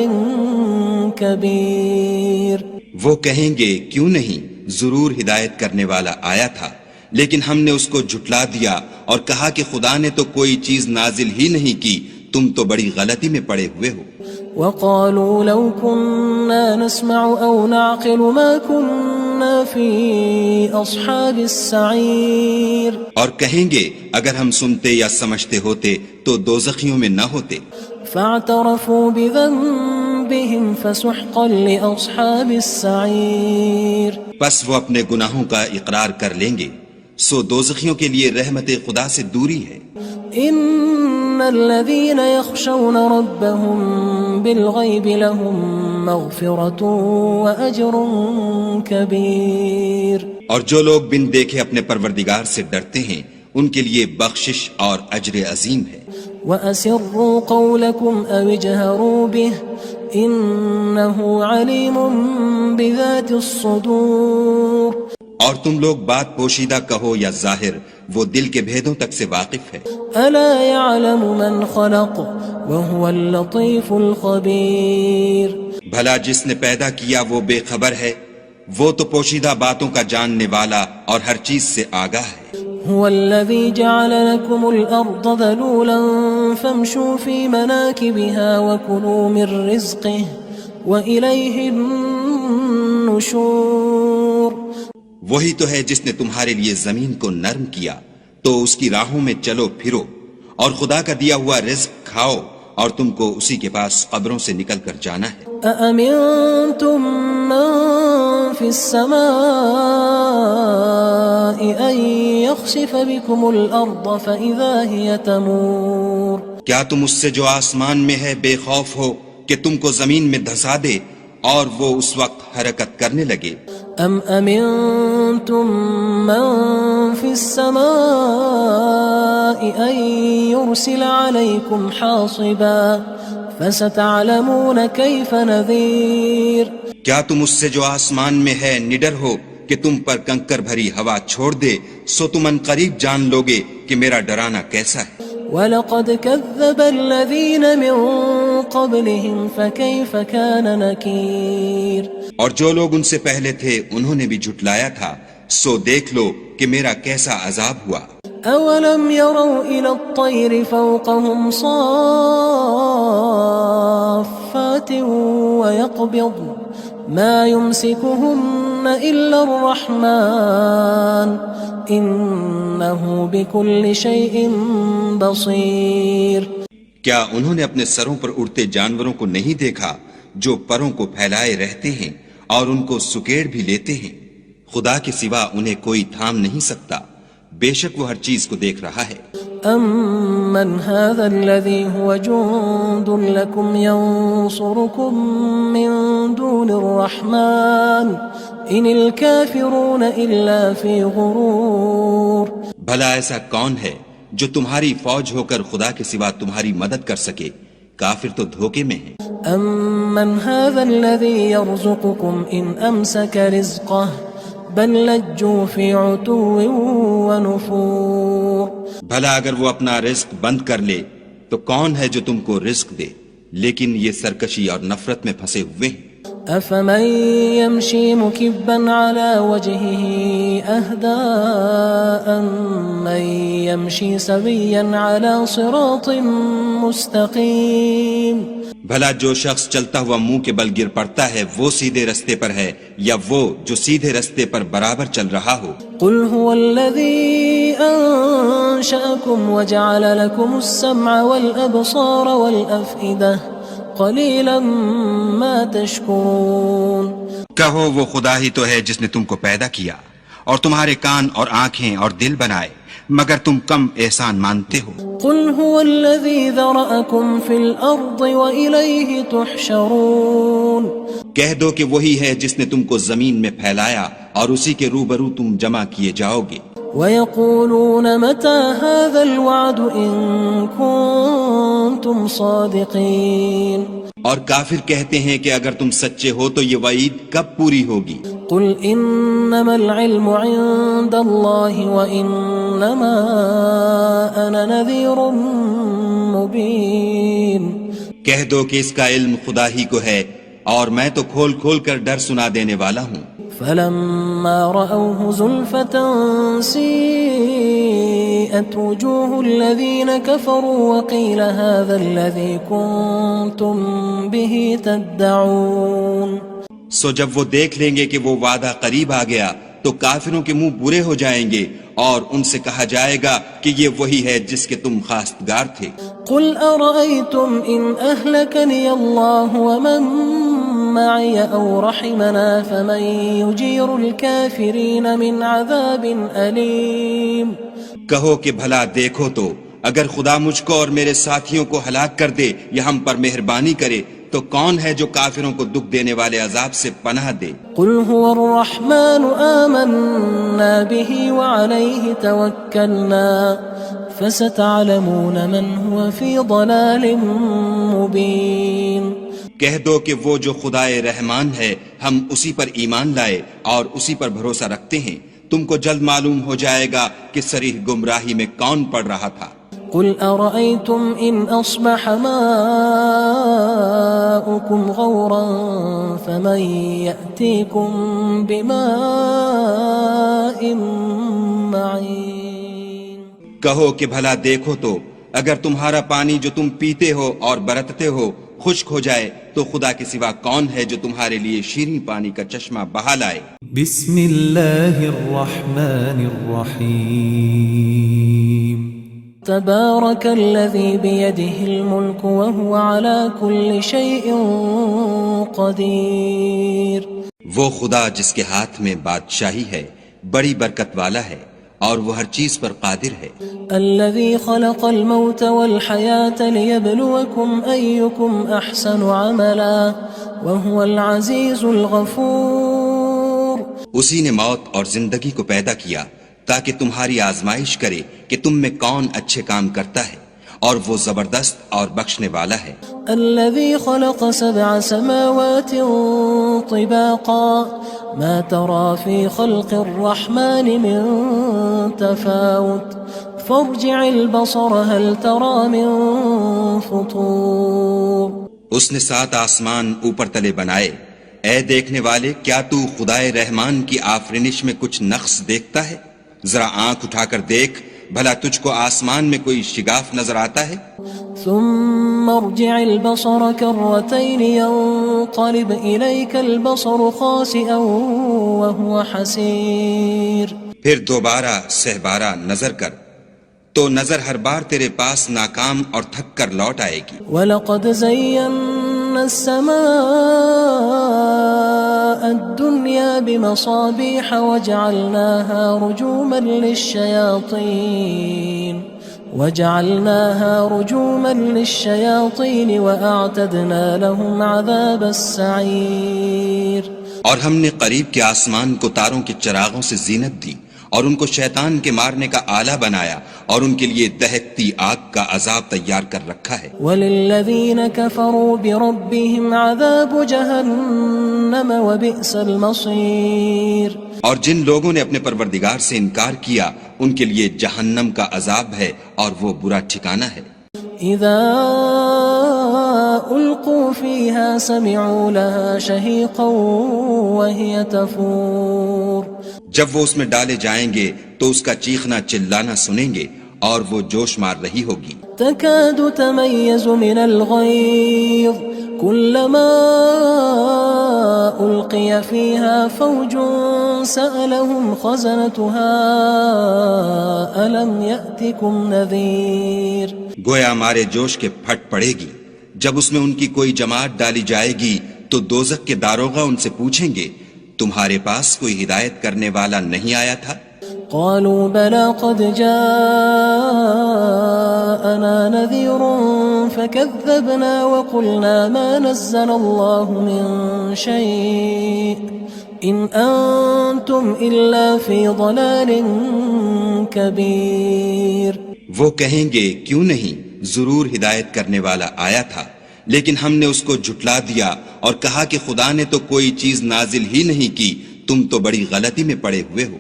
S2: كبير.
S3: وہ کہیں گے کیوں نہیں، ضرور ہدایت کرنے والا آیا تھا، لیکن ہم نے اس کو جھٹلا دیا اور کہا کہ خدا نے تو کوئی چیز نازل ہی نہیں کی، تم تو بڑی غلطی میں پڑے ہوئے ہو.
S2: وقالوا لو كنا نسمع أو نعقل ما كنا في أصحاب السعير.
S3: اور کہیں گے اگر ہم سنتے یا سمجھتے ہوتے تو دوزخیوں میں نہ ہوتے.
S2: فاعترفوا بذنبهم فسحقا لأصحاب السعير.
S3: پس وہ اپنے گناہوں کا اقرار کر لیں گے، سو دوزخیوں کے لیے رحمت خدا سے دوری ہے.
S2: ان الذين يخشون ربهم بالغيب لهم مغفرة واجر كبير.
S3: اور جو لوگ بن دیکھے اپنے پروردگار سے ڈرتے ہیں ان کے لیے بخشش اور اجر عظیم ہے.
S2: واسروا قولكم او اجهروا به انه عليم بذات الصدور.
S3: اور تم لوگ بات پوشیدہ کہو یا ظاہر، وہ دل کے بھیدوں تک سے واقف ہے.
S2: الا يعلم من خلق وهو اللطيف الخبير.
S3: بھلا جس نے پیدا کیا وہ بے خبر ہے، وہ تو پوشیدہ باتوں کا جاننے والا اور ہر چیز سے آگاہ ہے.
S2: هو الذي جعل لكم الأرض ذلولا فامشوا في مناكبها وكلوا من رزقه وإليه النشور.
S3: وہی تو ہے جس نے تمہارے لیے زمین کو نرم کیا تو اس کی راہوں میں چلو پھرو اور خدا کا دیا ہوا رزق کھاؤ اور تم کو اسی کے پاس قبروں سے نکل کر جانا ہے.
S2: أأمنتم من في السماء أن يخسف بكم الأرض فإذا هي تمور.
S3: کیا تم اس سے جو آسمان میں ہے بے خوف ہو کہ تم کو زمین میں دھسا دے اور وہ اس وقت حرکت کرنے لگے؟
S2: ام امنتم من في السماء ان يرسل عليكم حاصبا فستعلمون كيف نذير.
S3: کیا تم اس سے جو آسمان میں ہے نڈر ہو کہ تم پر کنکر بھری ہوا چھوڑ دے، سو تم ان قریب جان لوگے کہ میرا ڈرانا کیسا ہے.
S2: وَلَقَدْ كَذَّبَ الَّذِينَ مِن قَبْلِهِمْ فَكَيْفَ كَانَ نَكِيرٌ. اور جو لوگ ان سے پہلے تھے انہوں نے بھی جھٹلایا تھا، سو دیکھ لو کہ میرا کیسا عذاب ہوا. أَوَلَمْ يَرَوْا إِلَى الطَّيْرِ فَوْقَهُمْ صَافَّاتٍ وَيَقْبِضْنَ مَا يُمْسِكُهُنَّ إِلَّا الرَّحْمَنُ
S4: إنه بكل شيء بصير.
S3: کیا انہوں نے اپنے سروں پر اڑتے جانوروں کو نہیں دیکھا جو پروں کو پھیلائے رہتے ہیں اور ان کو سکیڑ بھی لیتے ہیں؟ خدا کے سوا انہیں کوئی تھام نہیں سکتا، بے شک وہ ہر چیز کو دیکھ رہا ہے.
S4: أَمَّنْ هَذَا الَّذِي هُوَ جُندٌ لَكُمْ يَنصُرُكُم مِّن دُونِ الرَّحْمَنِ إِنِ الْكَافِرُونَ إِلَّا فِي غُرُورٍ.
S3: بھلا ایسا کون ہے جو تمہاری فوج ہو کر خدا کے سوا تمہاری مدد کر سکے؟ کافر تو دھوکے میں ہیں.
S4: أَمَّنْ هَذَا الَّذِي يَرْزُقُكُمْ إِنْ أَمْسَكَ رِزْقَهُ بل لجوا فی عتو ونفور.
S3: بھلا اگر وہ اپنا رزق بند کر لے تو کون ہے جو تم کو رزق دے؟ لیکن یہ سرکشی اور نفرت میں پھنسے ہوئے ہیں.
S4: افمن يمشي مكبا على وجهه اهدى من يمشي سويا على صراط مستقيم.
S3: بھلا جو شخص چلتا ہوا منہ کے بل گر پڑتا ہے وہ سیدھے رستے پر ہے یا وہ جو سیدھے رستے پر برابر چل رہا ہو؟
S4: قل هو الذي انشأكم وجعل لكم السمع والابصار والافئدة قلیلا ما تشکرون.
S3: کہو وہ خدا ہی تو ہے جس نے تم کو پیدا کیا اور تمہارے کان اور آنکھیں اور دل بنائے، مگر تم کم احسان مانتے ہو.
S4: قل هو الذی ذرأکم فی الارض وإلیہ تحشرون.
S3: کہہ دو کہ وہی ہے جس نے تم کو زمین میں پھیلایا اور اسی کے روبرو تم جمع کیے جاؤ گے.
S4: وَيَقُولُونَ مَتَى هَذَا الْوَعْدُ إِن كُنتُمْ صَادِقِينَ.
S3: اور کافر کہتے ہیں کہ اگر تم سچے ہو تو یہ وعید کب پوری ہوگی؟
S4: قُلْ إِنَّمَا الْعِلْمُ عِندَ اللَّهِ وَإِنَّمَا أَنَا نَذِيرٌ مُبِينٌ.
S3: کہہ دو کہ اس کا علم خدا ہی کو ہے اور میں تو کھول کھول کر ڈر سنا دینے والا ہوں.
S4: فلما رأوه زلفة سيئت وجوه الذين كفروا وقيل هذا الذي كنتم به تدعون.
S3: سو جب وہ دیکھ لیں گے کہ وہ وعدہ قریب آ گیا تو کافروں کے منہ برے ہو جائیں گے اور ان سے کہا جائے گا کہ یہ وہی ہے جس کے تم خواستگار تھے.
S4: قل أرأيتم إن أهلكني الله ومن معي أو رحمنا فمن يجير الكافرين من عذاب أليم.
S3: کہو کہ بھلا دیکھو تو اگر خدا مجھ کو اور میرے ساتھیوں کو ہلاک کر دے یا ہم پر مہربانی کرے تو کون ہے جو کافروں کو دکھ دینے والے عذاب سے پناہ دے؟
S4: قل هو الرحمن آمنا به وعليه توكلنا فستعلمون من هو في ضلال مبين.
S3: کہہ دو کہ وہ جو خدائے رحمان ہے ہم اسی پر ایمان لائے اور اسی پر بھروسہ رکھتے ہیں، تم کو جلد معلوم ہو جائے گا کہ صریح گمراہی میں کون پڑ رہا تھا.
S4: قل أرأيتم إن أصبح ماؤكم غورا فمن يأتيكم بماء معين.
S3: کہو کہ بھلا دیکھو تو اگر تمہارا پانی جو تم پیتے ہو اور برتتے ہو خشک ہو جائے تو خدا کے سوا کون ہے جو تمہارے لیے شیریں پانی کا چشمہ بہا لائے.
S1: بسم اللہ الرحمن الرحیم.
S4: تبارك الذي بيده الملك وهو على كل شيء قدير.
S3: وہ خدا جس کے ہاتھ میں بادشاہی ہے بڑی برکت والا ہے اور وہ ہر چیز پر قادر ہے.
S4: الذي خلق الموت والحياة ليبلوكم أيكم أحسن عملا وهو العزيز الغفور.
S3: اسی نے موت اور زندگی کو پیدا کیا تاکہ تمہاری آزمائش کرے کہ تم میں کون اچھے کام کرتا ہے اور وہ زبردست اور بخشنے والا ہے.
S4: الذي خلق 7 سماوات طباقا ما ترى في خلق الرحمن من تفاوت فارجع البصر هل ترى من فطور.
S3: اس نے 7 آسمان اوپر تلے بنائے. اے دیکھنے والے کیا تو خدائے رحمان کی آفرینش میں کچھ نقص دیکھتا ہے؟ ذرا آنکھ اٹھا کر دیکھ بھلا تجھ کو آسمان میں کوئی شگاف نظر آتا ہے؟
S4: ثم ارجع البصر كرتين ينقلب إليك البصر خاسئا وهو حسير.
S3: پھر دوبارہ سہبارہ نظر کر تو نظر ہر بار تیرے پاس ناکام اور تھک کر لوٹ آئے گی.
S4: وَلَقَدْ زَيَّنَّا السَّمَاءَ الدُّنْيَا بِمَصَابِيحَ وَجَعَلْنَاهَا رُجُومًا لِلشَّيَاطِينِ وَأَعْتَدْنَا لَهُمْ عَذَابَ السَّعِيرِ.
S3: اور ہم نے قریب کے آسمان کو تاروں کے چراغوں سے زینت دی اور ان کو شیطان کے مارنے کا آلہ بنایا اور ان کے لیے دہکتی آگ کا عذاب تیار کر رکھا ہے.
S4: وَلِلَّذِينَ كَفَرُوا بِرَبِّهِمْ عَذَابُ جَهَنَّمَ وَبِئْسَ الْمَصِيرُ.
S3: اور جن لوگوں نے اپنے پروردگار سے انکار کیا ان کے لیے جہنم کا عذاب ہے اور وہ برا ٹھکانہ ہے.
S4: اذا القوا فيها سمعوا لها شهيقا وهي تفور.
S3: جب وہ اس میں ڈالے جائیں گے تو اس کا چیخنا چلانا سنیں گے اور وہ جوش مار رہی ہوگی.
S4: تكاد تميز من الغيظ كلما ألقي فيها فوج سألهم خزنتها ألم يأتكم نذير.
S3: گویا مارے جوش کے پھٹ پڑے گی. جب اس میں ان کی کوئی جماعت ڈالی جائے گی تو دوزخ کے داروغہ ان سے پوچھیں گے تمہارے پاس کوئی ہدایت کرنے والا نہیں آیا تھا؟
S4: قالوا بلى قد جاءنا نذير فكذبنا وقلنا ما نزل الله من شيء إن أنتم إلا في ضلال كبير.
S3: وہ کہیں گے کیوں نہیں، ضرور ہدایت کرنے والا آیا تھا، لیکن ہم نے اس کو جھٹلا دیا اور کہا کہ خدا نے تو کوئی چیز نازل ہی نہیں کی، تم تو بڑی غلطی میں پڑے ہوئے ہو.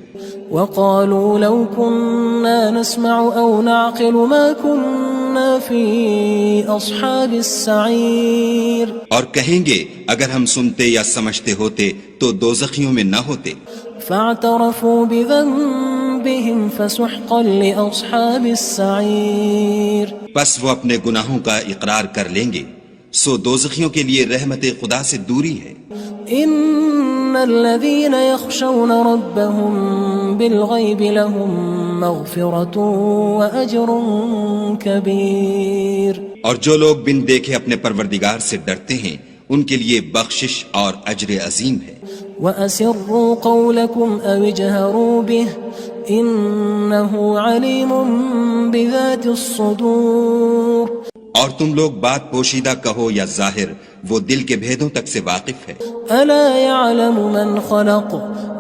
S4: وقالوا لو كنا نسمع أو نعقل ما كنا في أصحاب السعير.
S3: اور کہیں گے اگر ہم سنتے یا سمجھتے ہوتے تو دوزخیوں میں نہ ہوتے.
S4: فاعترفوا بذنبهم فسحقا لأصحاب السعير.
S3: پس وہ اپنے گناہوں کا اقرار کر لیں گے، سو دوزخیوں کے لیے رحمت خدا سے دوری ہے.
S4: ان الذين يخشون ربهم بالغيب لهم مغفرة واجر كبير.
S3: اور جو لوگ بن دیکھے اپنے پروردگار سے ڈرتے ہیں ان کے لیے بخشش اور اجر عظیم ہے.
S4: وَأَسِرُّوا قَوْلَكُمْ أَوِ اجْهَرُوا بِهِ إِنَّهُ عَلِيمٌ بِذَاتِ الصُّدُورِ.
S3: اور تم لوگ بات پوشیدہ کہو یا ظاہر، وہ دل کے بھیدوں تک سے واقف ہے.
S4: أَلَا يَعْلَمُ مَنْ خَلَقَ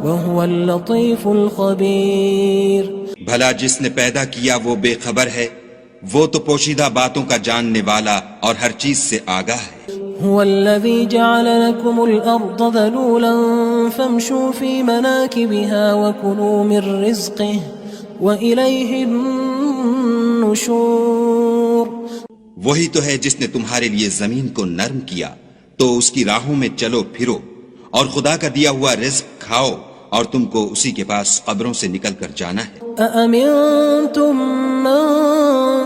S4: وَهُوَ اللَّطِيفُ الْخَبِيرُ.
S3: بھلا جس نے پیدا کیا وہ بے خبر ہے، وہ تو پوشیدہ باتوں کا جاننے والا اور ہر چیز سے آگاہ ہے.
S4: هو الذي جعل لكم الأرض ذلولا فامشوا في مناكبها وكلوا من رزقه وإليه النشور.
S3: وہی تو ہے جس نے تمہارے لیے زمین کو نرم کیا تو اس کی راہوں میں چلو پھرو اور خدا کا دیا ہوا رزق کھاؤ اور تم کو اسی کے پاس قبروں سے نکل کر جانا ہے.
S4: أأمنتم من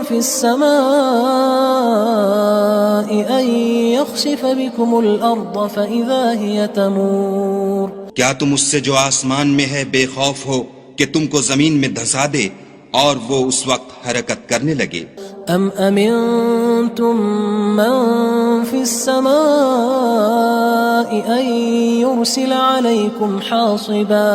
S4: في السماء أن يخسف بكم الأرض فإذا هي تمور.
S3: کیا تم اس سے جو آسمان میں ہے بے خوف ہو کہ تم کو زمین میں دھسا دے اور وہ اس وقت حرکت کرنے لگے؟
S4: أم أمنتم من في السماء أن يرسل عليكم حاصبا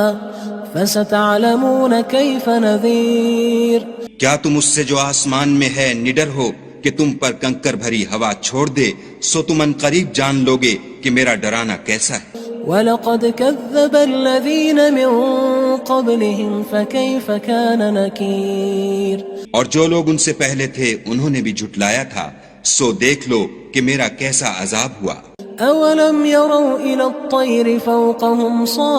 S4: فستعلمون كيف نذير.
S3: کیا تم اس سے جو آسمان میں ہے نڈر ہو کہ تم پر کنکر بھری ہوا چھوڑ دے، سو تم ان قریب جان لوگے کہ میرا ڈرانا کیسا ہے.
S4: وَلَقَدْ كَذَّبَ الَّذِينَ مِن قَبْلِهِمْ فَكَيْفَ كَانَ نَكِيرٌ.
S3: اور جو لوگ ان سے پہلے تھے انہوں نے بھی جھٹلایا تھا، سو دیکھ لو کہ میرا کیسا عذاب ہوا.
S4: أَوَلَمْ يَرَوْا إِلَى الطَّيْرِ فَوْقَهُمْ صَافَّاتٍ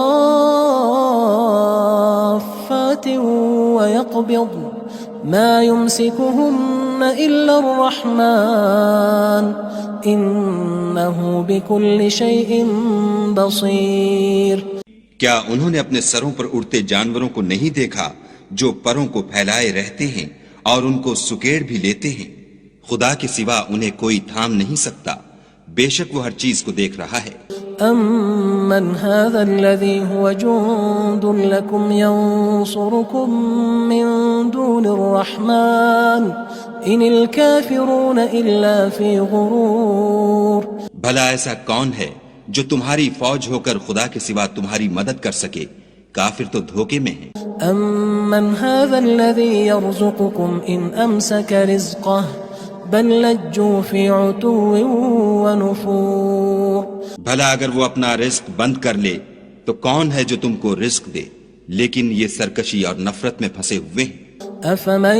S4: وَيَقْبِضْنَ مَا يُمْسِكُهُنَّ إِلَّا الرَّحْمَنُ إِنَّهُ بِكُلِّ شَيْءٍ بَصِيرٌ.
S3: کیا انہوں نے اپنے سروں پر اڑتے جانوروں کو نہیں دیکھا جو پروں کو پھیلائے رہتے ہیں اور ان کو سکیڑ بھی لیتے ہیں؟ خدا کے سوا انہیں کوئی تھام نہیں سکتا، بے شک وہ ہر چیز کو دیکھ رہا ہے.
S4: أَمَّنْ هَذَا الَّذِي هُوَ جُندٌ لَكُمْ يَنصُرُكُم مِّن دُونِ الرَّحْمَٰنِ إِنِ الْكَافِرُونَ إِلَّا فِي غُرُورٍ
S3: بھلا ایسا کون ہے جو تمہاری فوج ہو کر خدا کے سوا تمہاری مدد کر سکے؟ کافر تو دھوکے میں ہیں۔
S4: أَمَّنْ هَذَا الَّذِي يَرْزُقُكُمْ إِنْ أَمْسَكَ رِزْقَهُ بَل لَجُّوا فِي عُتُوٍّ وَنُفُورٍ
S3: بھلا اگر وہ اپنا رزق بند کر لے تو کون ہے جو تم کو رزق دے؟ لیکن یہ سرکشی اور نفرت میں پھنسے ہوئے ہیں۔
S4: أَفَمَن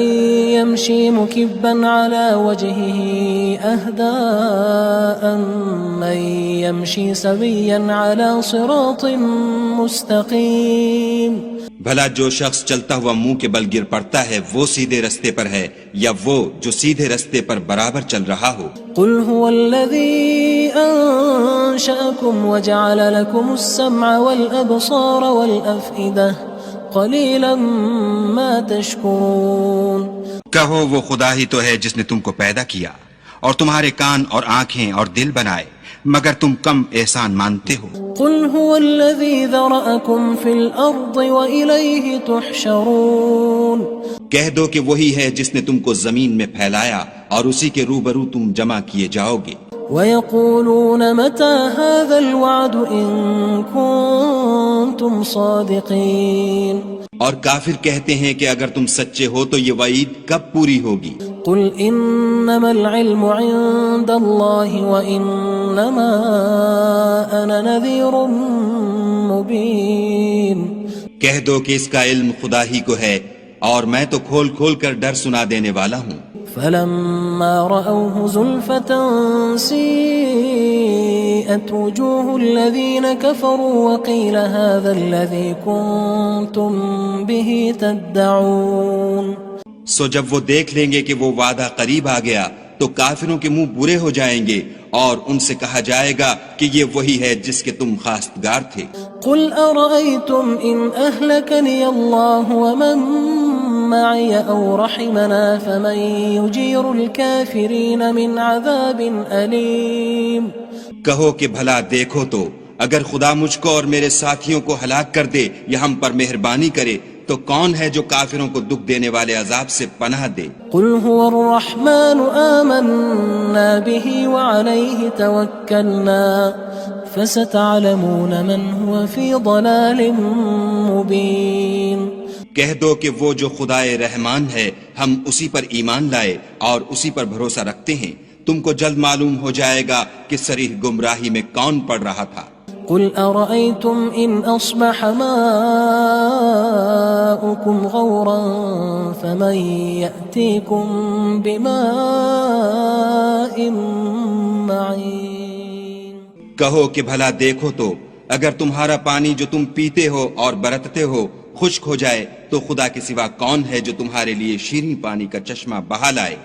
S4: يَمْشِي مُكِبًّا عَلَى وَجْهِهِ أَهْدَىٰ أَمَّن يَمْشِي سَوِيًّا عَلَى صِرَاطٍ مُّسْتَقِيمٍ
S3: بھلا جو شخص چلتا ہوا منہ کے بل گر پڑتا ہے وہ سیدھے رستے پر ہے یا وہ جو سیدھے رستے پر برابر چل رہا ہو؟
S4: قُلْ هُوَ الَّذِي أَنشَأَكُمْ وَجَعَلَ لَكُمُ السَّمْعَ وَالْأَبْصَارَ وَالْأَفْئِدَةَ قَلِيلًا مَا تَشْكُرُونَ
S3: کہو وہ خدا ہی تو ہے جس نے تم کو پیدا کیا اور تمہارے کان اور آنکھیں اور دل بنائے، مگر تم کم احسان مانتے ہو۔
S4: قُلْ هُوَ الَّذِي ذَرَأَكُمْ فِي الْأَرْضِ وَإِلَيْهِ تُحْشَرُونَ
S3: کہہ دو کہ وہی ہے جس نے تم کو زمین میں پھیلایا اور اسی کے روبرو تم جمع کیے جاؤ گے۔
S4: وَيَقُولُونَ مَتَىٰ هَٰذَا الْوَعْدُ إِن كُنتُمْ صَادِقِينَ
S3: اور کافر کہتے ہیں کہ اگر تم سچے ہو تو یہ وعید کب پوری ہوگی؟
S4: قُلْ إِنَّمَا الْعِلْمُ عِندَ اللَّهِ وَإِنَّمَا أَنَا نَذِيرٌ مُّبِينٌ
S3: کہہ دو کہ اس کا علم خدا ہی کو ہے اور میں تو کھول کھول کر ڈر سنا دینے والا ہوں۔
S4: فَلَمَّا رَأَوْهُ زُلْفَةً سِيئَتْ وُجُوهُ الَّذِينَ كَفَرُوا وَقِيلَ هَٰذَا الَّذِي كُنتُم بِهِ تَدَّعُونَ
S3: سو جب وہ دیکھ لیں گے کہ وہ وعدہ قریب آ گیا تو کافروں کے منہ برے ہو جائیں گے اور ان سے کہا جائے گا کہ یہ وہی ہے جس کے تم خواستگار تھے۔
S4: قُلْ أَرَأَيْتُمْ إِنْ أَهْلَكَنِيَ اللَّهُ وَمَن مَّعِيَ أَوْ رَحِمَنَا فَمَن يُجِيرُ الْكَافِرِينَ مِنْ عَذَابٍ أَلِيمٍ
S3: کہو کہ بھلا دیکھو تو اگر خدا مجھ کو اور میرے ساتھیوں کو ہلاک کر دے یا ہم پر مہربانی کرے تو کون ہے جو کافروں کو دکھ دینے والے عذاب سے پناہ دے؟
S4: قُلْ هُوَ الرَّحْمَٰنُ آمَنَّا بِهِ وَعَلَيْهِ تَوَكَّلْنَا فَسَتَعْلَمُونَ مَنْ هُوَ فِي ضَلَالٍ مُّبِينٍ
S3: کہہ دو کہ وہ جو خدائے رحمان ہے ہم اسی پر ایمان لائے اور اسی پر بھروسہ رکھتے ہیں، تم کو جلد معلوم ہو جائے گا کہ صریح گمراہی میں کون پڑ رہا تھا۔
S4: قُلْ أَرَأَيْتُمْ إِنْ أَصْبَحَ مَاؤُكُمْ غَوْرًا فَمَن يَأْتِيكُم بِمَاءٍ مَّعِينٍ
S3: کہو کہ بھلا دیکھو تو اگر تمہارا پانی جو تم پیتے ہو اور برتتے ہو خشک ہو جائے تو خدا کے سوا کون ہے جو تمہارے لیے شیریں پانی کا چشمہ بہا لائے؟